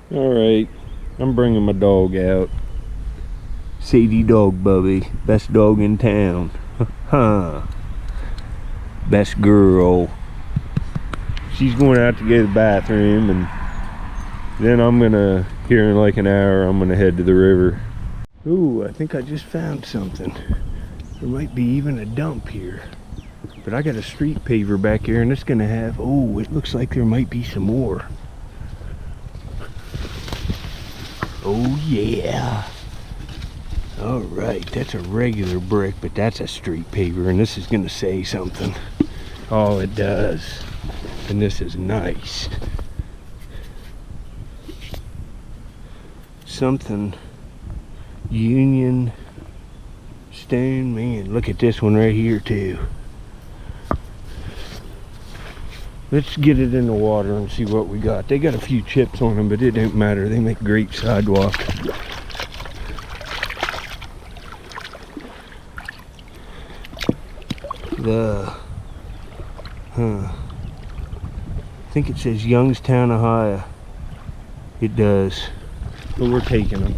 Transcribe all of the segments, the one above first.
Alright, I'm bringing my dog out. Sadie Dog Bubby, best dog in town. Huh. Best girl. She's going out to go to the bathroom, and then I'm gonna, here in like an hour, I'm gonna head to the river. Ooh, I think I just found something. There might be even a dump here. But I got a street paver back here, and it's gonna have, oh, it looks like there might be some more. Oh yeah. All right, that's a regular brick, but that's a street paver, and this is gonna say something. Oh, it does. And this is nice. Something Union Stone, man. Look at this one right here too. Let's get it in the water and see what we got. They got a few chips on them, but it don't matter. They make great sidewalk. I think it says Youngstown, Ohio. It does. But we're taking them.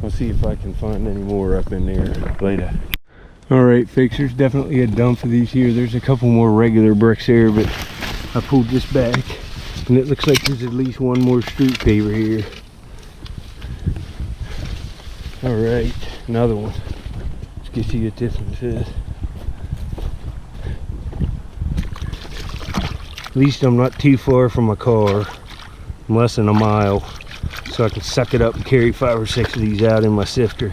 I'll see if I can find any more up in there later. Alright, fixers, definitely a dump of these here. There's a couple more regular bricks there, but I pulled this back, and it looks like there's at least one more street paver here. Alright, another one. Let's get see what this one says. At least I'm not too far from my car. I'm less than a mile, so I can suck it up and carry 5 or 6 of these out in my sifter.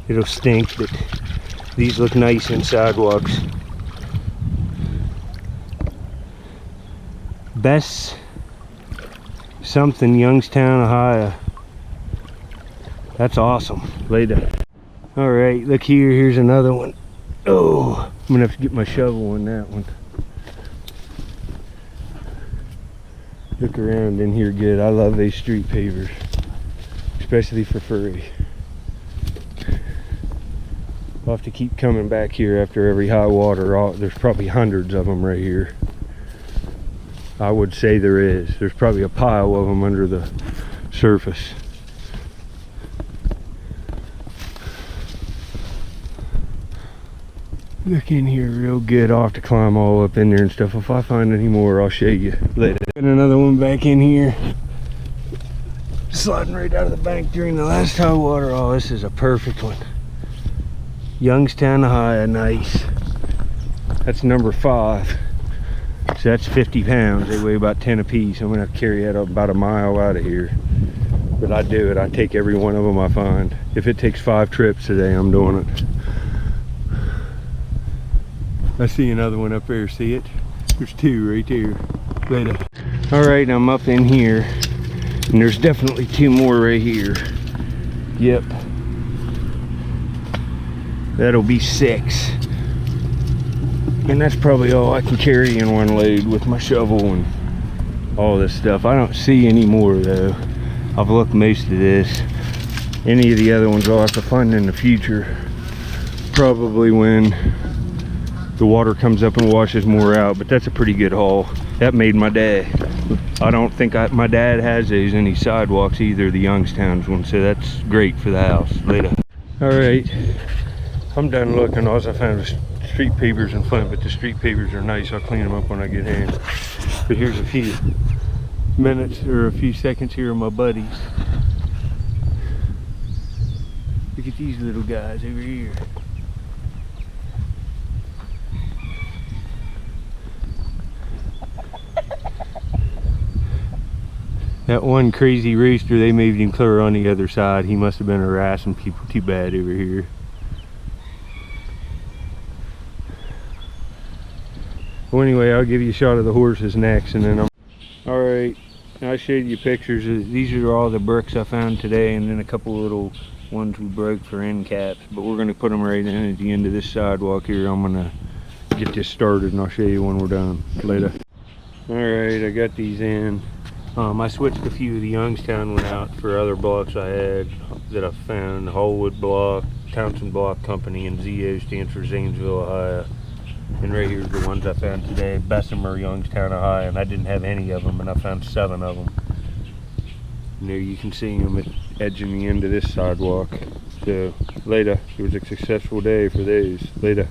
It'll stink, but these look nice in sidewalks. Best something Youngstown, Ohio. That's awesome. Later. Alright, look here. Here's another one. Oh, I'm gonna have to get my shovel on that one. Look around in here good. I love these street pavers, especially for free. I'll have to keep coming back here after every high water. There's probably hundreds of them right here. I would say there is. There's probably a pile of them under the surface. Look in here real good. I'll have to climb all up in there and stuff. If I find any more, I'll show you later. And another one back in here. Sliding right out of the bank during the last high water. Oh, this is a perfect one. Youngstown, Ohio, nice. That's number 5. So that's 50 pounds. They weigh about 10 a piece. I'm gonna have to carry that up about a mile out of here. But I do it. I take every one of them I find. If it takes 5 trips today, I'm doing it. I see another one up there. See it? There's 2 right there. Later. All right, I'm up in here, and there's definitely 2 more right here. Yep. That'll be 6. And that's probably all I can carry in one load with my shovel and all this stuff. I don't see any more though. I've looked most of this. Any of the other ones I'll have to find in the future. Probably when the water comes up and washes more out, but that's a pretty good haul. That made my day. I don't think my dad has these any sidewalks either, the Youngstown's one, so that's great for the house. Later. All right. I'm done looking. All I found was street pavers in front, but the street pavers are nice. I'll clean them up when I get home. But here's a few minutes or a few seconds here of my buddies. Look at these little guys over here. That one crazy rooster, they moved him clear on the other side. He must have been harassing people too bad over here. Well, anyway, I'll give you a shot of the horses next, and then Alright, I showed you pictures. These are all the bricks I found today, and then a couple little ones we broke for end caps. But we're going to put them right in at the end of this sidewalk here. I'm going to get this started, and I'll show you when we're done later. Alright, I got these in. I switched a few of the Youngstown one out for other blocks I had that I found. Hallwood Block, Townsend Block Company, and ZO stands for Zanesville, Ohio. And right here's the ones I found today. Bessemer, Youngstown, Ohio, and I didn't have any of them, and I found 7 of them. And there you can see them edging the end of this sidewalk. So later, it was a successful day for these. Later.